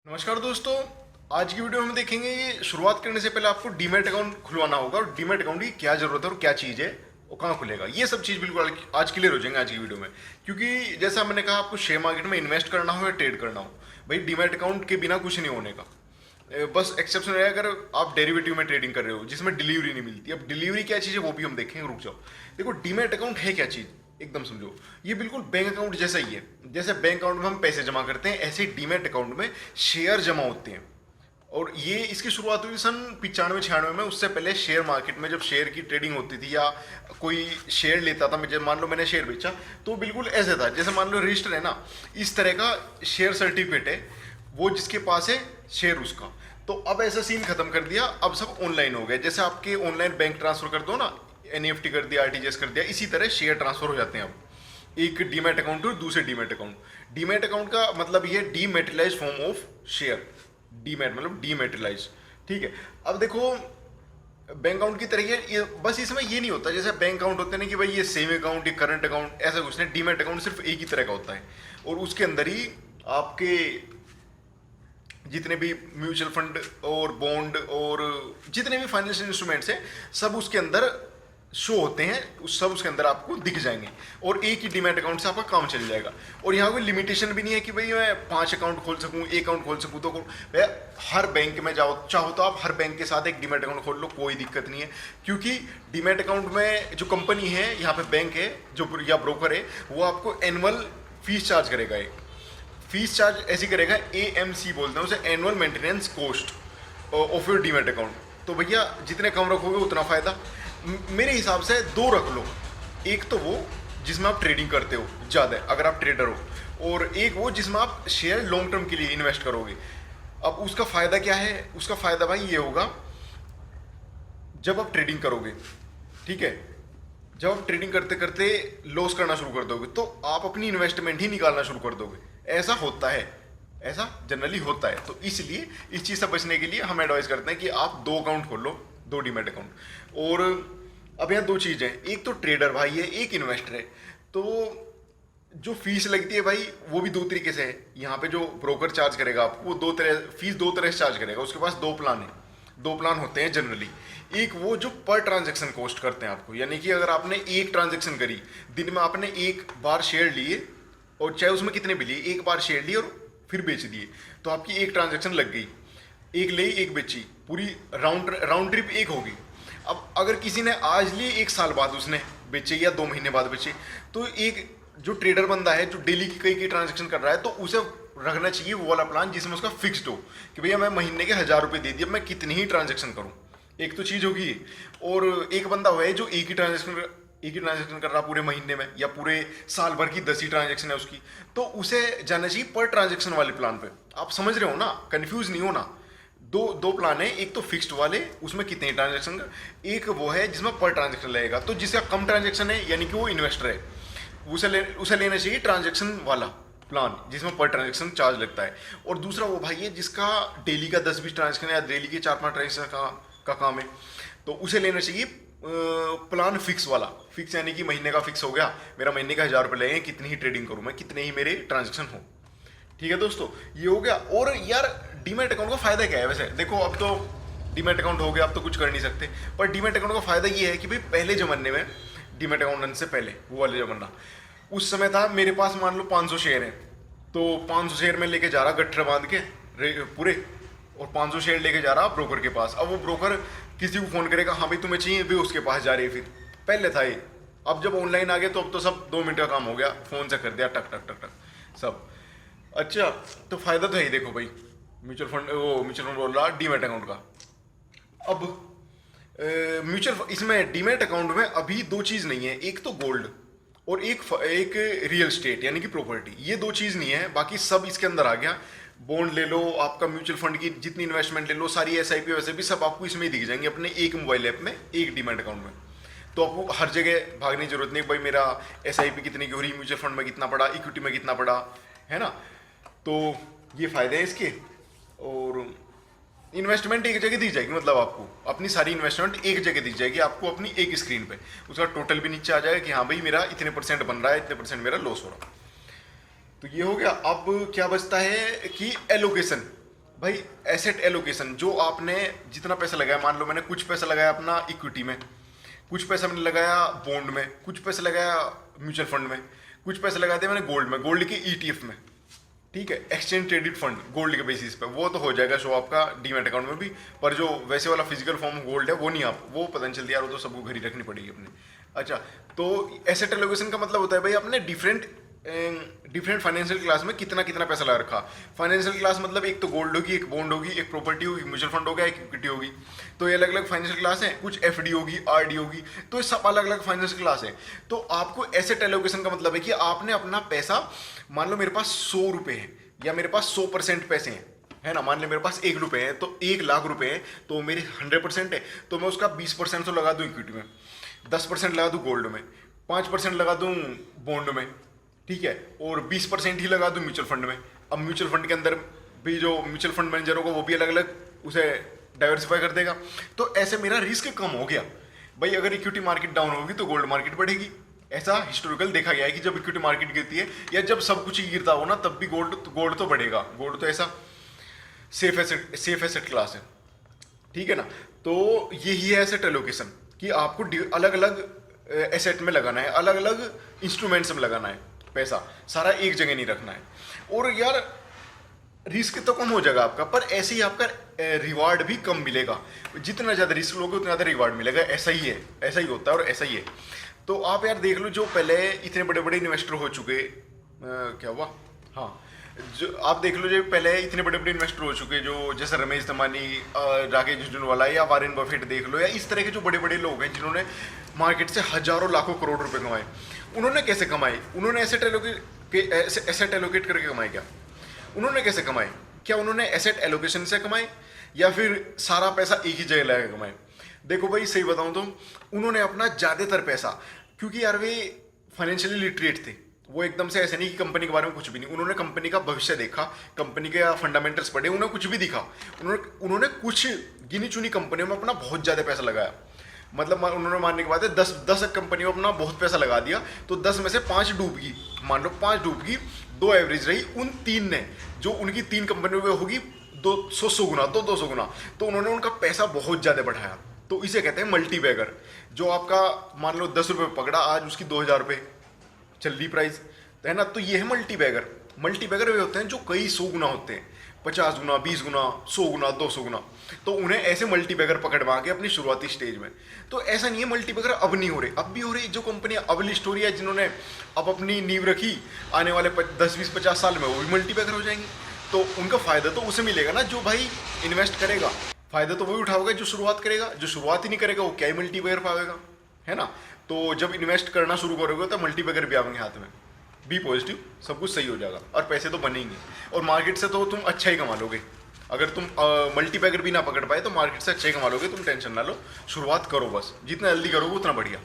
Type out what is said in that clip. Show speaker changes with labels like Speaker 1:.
Speaker 1: नमस्कार दोस्तों। आज की वीडियो में हम देखेंगे कि शुरुआत करने से पहले आपको डीमैट अकाउंट खुलवाना होगा और डीमैट अकाउंट की क्या जरूरत है और क्या चीज़ है और कहाँ खुलेगा। ये सब चीज़ बिल्कुल आज क्लियर हो जाएंगे आज की वीडियो में। क्योंकि जैसा मैंने कहा, आपको शेयर मार्केट में इन्वेस्ट करना हो या ट्रेड करना हो, भाई डीमैट अकाउंट के बिना कुछ नहीं होने का। बस एक्सेप्शन है अगर आप डेरिवेटिव में ट्रेडिंग कर रहे हो जिसमें डिलीवरी नहीं मिलती। अब डिलीवरी क्या चीज़ है वो भी हम देखेंगे, रुक जाओ। देखो डीमैट अकाउंट है क्या चीज़, एकदम समझो। ये बिल्कुल बैंक अकाउंट जैसा ही है। जैसे बैंक अकाउंट में हम पैसे जमा करते हैं, ऐसे डीमैट अकाउंट में शेयर जमा होते हैं। और ये इसकी शुरुआत हुई सन 95-96 में। उससे पहले शेयर मार्केट में जब शेयर की ट्रेडिंग होती थी या कोई शेयर लेता था, जब मान लो मैंने शेयर बेचा, तो बिल्कुल ऐसे था जैसे मान लो रजिस्टर है ना, इस तरह का शेयर सर्टिफिकेट है, वो जिसके पास है शेयर उसका। तो अब ऐसा सीन खत्म कर दिया, अब सब ऑनलाइन हो गया। जैसे आपके ऑनलाइन बैंक ट्रांसफर कर दो ना, एनईएफटी कर दिया, आरटीजीएस कर दिया, इसी तरह शेयर ट्रांसफर हो जाते हैं अब एक डीमैट अकाउंट और दूसरे डीमैट अकाउंट। डीमैट अकाउंट का मतलब ये dematerialise form of share. Demat मतलब डीमेटेरियलाइज, ठीक है। अब देखो बैंक अकाउंट की तरह ये बस इसमें ये नहीं होता जैसे बैंक अकाउंट होते हैं ना कि भाई ये सेम अकाउंट, ये करंट अकाउंट, ऐसा कुछ नहीं। डीमैट अकाउंट सिर्फ एक ही तरह का होता है और उसके अंदर ही आपके जितने भी म्यूचुअल फंड और बॉन्ड और जितने भी फाइनेंशियल इंस्ट्रूमेंट्स हैं सब उसके अंदर शो होते हैं, उस सब उसके अंदर आपको दिख जाएंगे और एक ही डीमैट अकाउंट से आपका काम चल जाएगा। और यहाँ कोई लिमिटेशन भी नहीं है कि भाई मैं 5 अकाउंट खोल सकूँ, एक अकाउंट खोल सकूँ तो भैया हर बैंक में जाओ, चाहो तो आप हर बैंक के साथ एक डीमैट अकाउंट खोल लो, कोई दिक्कत नहीं है। क्योंकि डीमैट अकाउंट में जो कंपनी है, यहाँ पे बैंक है जो या ब्रोकर है, वो आपको एनुअल फीस चार्ज करेगा। एक फीस चार्ज ऐसी करेगा, AMC बोलते हैं उसे, annual maintenance cost of your demat account. तो भैया जितने कम रखोगे उतना फायदा। मेरे हिसाब से 2 रख लो। एक तो वो जिसमें आप ट्रेडिंग करते हो ज़्यादा, अगर आप ट्रेडर हो, और एक वो जिसमें आप शेयर लॉन्ग टर्म के लिए इन्वेस्ट करोगे। अब उसका फ़ायदा क्या है? उसका फ़ायदा भाई ये होगा, जब आप ट्रेडिंग करोगे, ठीक है, जब आप ट्रेडिंग करते करते लॉस करना शुरू कर दोगे तो आप अपनी इन्वेस्टमेंट ही निकालना शुरू कर दोगे। ऐसा होता है, ऐसा जनरली होता है। तो इसलिए इस चीज़ से बचने के लिए हम एडवाइस करते हैं कि आप 2 अकाउंट खोल लो, 2 डीमैट अकाउंट। और अब यहाँ 2 चीज़ हैं, एक तो ट्रेडर भाई है, एक इन्वेस्टर है। तो जो फीस लगती है भाई वो भी 2 तरीके से है। यहाँ पे जो ब्रोकर चार्ज करेगा आपको, वो 2 तरह फीस 2 तरह से चार्ज करेगा। उसके पास 2 प्लान है, 2 प्लान होते हैं जनरली। एक वो जो पर ट्रांजैक्शन कॉस्ट करते हैं आपको, यानी कि अगर आपने एक ट्रांजैक्शन करी, दिन में आपने एक बार शेयर लिए और चाहे उसमें कितने भी लिए, एक बार शेयर लिए और फिर बेच दिए, तो आपकी एक ट्रांजैक्शन लग गई, एक ली एक बेची, पूरी राउंड ट्रिप एक होगी। अब अगर किसी ने आज लिए 1 साल बाद उसने बेचे या 2 महीने बाद बेचे, तो एक जो ट्रेडर बंदा है जो डेली की कई ट्रांजैक्शन कर रहा है, तो उसे रखना चाहिए वो वाला प्लान जिसमें उसका फिक्स्ड हो कि भैया मैं महीने के 1000 रुपये दे दिए, अब मैं कितनी ही ट्रांजैक्शन करूँ। एक तो चीज़ होगी। और एक बंदा हुआ है जो एक ही ट्रांजैक्शन कर रहा पूरे महीने में या पूरे साल भर की 10 ही ट्रांजैक्शन है उसकी, तो उसे जाना चाहिए पर ट्रांजैक्शन वाले प्लान पे। आप समझ रहे हो ना, कंफ्यूज नहीं होना। दो प्लान है, एक तो फिक्स्ड वाले उसमें कितने ट्रांजैक्शन, एक वो है जिसमें पर ट्रांजैक्शन लगेगा। तो जिसका कम ट्रांजैक्शन है यानी कि वो इन्वेस्टर है, उसे लेना चाहिए ट्रांजैक्शन वाला प्लान जिसमें पर ट्रांजैक्शन चार्ज लगता है। और दूसरा वो भाई है जिसका डेली का 10-20 ट्रांजैक्शन या डेली के 4-5 ट्रांजैक्शन का काम है, तो उसे लेना चाहिए प्लान फिक्स वाला। फिक्स यानी कि महीने का फिक्स हो गया, मेरा महीने का 1000 रुपये लगेंगे, कितनी ही ट्रेडिंग करूँ मैं, कितने ही मेरे ट्रांजेक्शन हो। ठीक है दोस्तों, ये हो गया। और यार डीमैट अकाउंट का फायदा क्या है? वैसे देखो, अब तो डीमैट अकाउंट हो गया, अब तो कुछ कर नहीं सकते, पर डीमैट अकाउंट का फायदा ये है कि भाई पहले जमाने में, डीमैट अकाउंट से पहले वो वाले जमाना, उस समय था मेरे पास मान लो 500 शेयर हैं, तो 500 शेयर में लेके जा रहा गट्ठर बांध के पूरे, और 500 शेयर लेके जा रहा ब्रोकर के पास। अब वो ब्रोकर किसी को फोन करेगा, हाँ भाई तुम्हें चाहिए, भी उसके पास जा रही है। फिर पहले था ये, अब जब ऑनलाइन आ गए तो अब तो सब 2 मिनट का काम हो गया, फोन से कर दिया, टक टक टक टक सब। अच्छा, तो फायदा तो है ही। देखो भाई म्यूचुअल फंड बोल रहा डीमैट अकाउंट का। अब इसमें डीमैट अकाउंट में अभी 2 चीज़ नहीं है, एक तो गोल्ड और एक रियल स्टेट यानी कि प्रॉपर्टी। ये 2 चीज़ नहीं है, बाकी सब इसके अंदर आ गया। बॉन्ड ले लो, आपका म्यूचुअल फंड की जितनी इन्वेस्टमेंट ले लो, सारी SIP वैसे भी सब आपको इसमें ही दिख जाएंगे, अपने एक मोबाइल ऐप में, एक डीमैट अकाउंट में। तो आपको हर जगह भागने की जरूरत नहीं भाई मेरा SIP कितने की हो रही, म्यूचुअल फंड में कितना पड़ा, इक्विटी में कितना पड़ा, है ना। तो ये फायदे हैं इसके। और इन्वेस्टमेंट एक जगह दी जाएगी, मतलब आपको अपनी सारी इन्वेस्टमेंट एक जगह दी जाएगी, आपको अपनी एक स्क्रीन पे उसका टोटल भी नीचे आ जाएगा कि हाँ भाई मेरा इतने % बन रहा है, इतने % मेरा लॉस हो रहा है। तो ये हो गया। अब क्या बचता है कि एलोकेशन। भाई एसेट एलोकेशन, जो आपने जितना पैसा लगाया, मान लो मैंने कुछ पैसा लगाया अपना इक्विटी में, कुछ पैसा मैंने लगाया बॉन्ड में, कुछ पैसा लगाया म्यूचुअल फंड में, कुछ पैसे लगा दिए मैंने गोल्ड में, गोल्ड के ईटीएफ में, ठीक है, एक्सचेंज ट्रेडेड फंड गोल्ड के बेसिस पे, वो तो हो जाएगा शो आपका डीमैट अकाउंट में भी। पर जो वैसे वाला फिजिकल फॉर्म गोल्ड है वो नहीं, आप वो पता नहीं चलती यार, वो तो सबको घर ही रखनी पड़ेगी अपने। अच्छा, तो एसेट एलोकेशन का मतलब होता है भाई आपने डिफरेंट फाइनेंशियल क्लास में कितना कितना पैसा लगा रखा। फाइनेंशियल क्लास मतलब एक तो गोल्ड होगी, एक बॉन्ड होगी, एक प्रॉपर्टी होगी, म्यूचुअल फंड होगा, एक इक्विटी होगी। तो ये अलग अलग फाइनेंशियल क्लास हैं, कुछ एफडी होगी, आरडी होगी, तो ये सब अलग अलग फाइनेंशियल क्लास है। तो आपको एसेट एलोकेशन का मतलब है कि आपने अपना पैसा, मान लो मेरे पास 100 रुपए है या मेरे पास 100% पैसे हैं, है ना, मान ले मेरे पास 1 रुपए है, तो 1 लाख रुपए है, तो मेरे 100% है, तो मैं उसका 20% तो लगा दूं इक्विटी में, 10% लगा दूं गोल्ड में, 5% लगा दूं बॉन्ड में, ठीक है, और 20% ही लगा दूं म्यूचुअल फंड में। अब म्यूचुअल फंड के अंदर भी जो म्यूचुअल फंड मैनेजर होगा वो भी अलग अलग उसे डाइवर्सिफाई कर देगा। तो ऐसे मेरा रिस्क कम हो गया। भाई अगर इक्विटी मार्केट डाउन होगी तो गोल्ड मार्केट बढ़ेगी, ऐसा हिस्टोरिकल देखा गया है कि जब इक्विटी मार्केट गिरती है या जब सब कुछ ही गिरता हो ना, तब भी गोल्ड तो बढ़ेगा। गोल्ड तो ऐसा सेफ एसेट क्लास है, ठीक है ना। तो यही है एसेट एलोकेशन कि आपको अलग अलग एसेट में लगाना है, अलग अलग इंस्ट्रूमेंट्स में लगाना है पैसा, सारा एक जगह नहीं रखना है। और यार रिस्क तो कम हो जाएगा आपका, पर ऐसे ही आपका रिवार्ड भी कम मिलेगा। जितना ज़्यादा रिस्क लोगे उतना ज़्यादा रिवार्ड मिलेगा, ऐसा ही है, ऐसा ही होता है और ऐसा ही है। तो आप यार देख लो, जो पहले इतने बड़े बड़े इन्वेस्टर हो चुके, क्या हुआ, हाँ, जो आप देख लो जो पहले इतने बड़े बड़े इन्वेस्टर हो चुके, जो जैसे रमेश धमानी, राकेश झुनझुनवाला या वारेन बफेट देख लो, या इस तरह के जो बड़े बड़े लोग हैं जिन्होंने मार्केट से हजारों लाखों करोड़ रुपए कमाए, उन्होंने कैसे कमाए? उन्होंने एसेट एलोकेट करके कमाए क्या? उन्होंने कैसे कमाए? क्या उन्होंने एसेट एलोकेशन से कमाए या फिर सारा पैसा एक ही जगह लगा कमाए? देखो भाई सही बताऊं तो उन्होंने अपना ज्यादातर पैसा, क्योंकि यार वे फाइनेंशियली लिटरेट थे, वो एकदम से ऐसे नहीं कि कंपनी के बारे में कुछ भी नहीं, उन्होंने कंपनी का भविष्य देखा, कंपनी के फंडामेंटल्स पढ़े, उन्हें कुछ भी दिखा। उन्होंने कुछ गिनी चुनी कंपनियों में अपना बहुत ज्यादा पैसा लगाया। मतलब उन्होंने मानने की बात है 10 कंपनियों में अपना बहुत पैसा लगा दिया, तो 10 में से 5 डूब गई, मान लो 5 डूब गई, 2 एवरेज रही, उन 3 ने, जो उनकी 3 कंपनियों में होगी 200 गुना, 200 गुना, तो उन्होंने उनका पैसा बहुत ज्यादा बढ़ाया। तो इसे कहते हैं मल्टी बैगर। जो आपका मान लो 10 रुपये पकड़ा, आज उसकी 2000 रुपये चल रही प्राइस, है ना। तो ये है मल्टी बैगर। मल्टी बैगर वे होते हैं जो कई 100 गुना होते हैं, 50 गुना, 20 गुना, 100 गुना, 200 गुना। तो उन्हें ऐसे मल्टी बैगर पकड़वा के अपनी शुरुआती स्टेज में, तो ऐसा नहीं है मल्टी बैगर अब नहीं हो रहे, अब भी हो रही। जो कंपनियां अब लिस्ट हो रही है, जिन्होंने अब अपनी नींव रखी, आने वाले 10, 20, 50 साल में वो भी मल्टी बैगर हो जाएंगे। तो उनका फायदा तो उसे मिलेगा ना, जो भाई इन्वेस्ट करेगा, फायदा तो वही उठाओगे जो शुरुआत करेगा। जो शुरुआत ही नहीं करेगा वो क्या ही मल्टी बैगर पाएगा, है ना। तो जब इन्वेस्ट करना शुरू करोगे तो मल्टी बैगर भी आएंगे हाथ में। बी पॉजिटिव, सब कुछ सही हो जाएगा और पैसे तो बनेंगे, और मार्केट से तो तुम अच्छा ही कमा लोगे। अगर तुम मल्टी बैगर भी ना पकड़ पाए तो मार्केट से अच्छा ही कमा लोगे, तुम टेंशन ना लो, शुरुआत करो बस, जितना जल्दी करोगे उतना बढ़िया।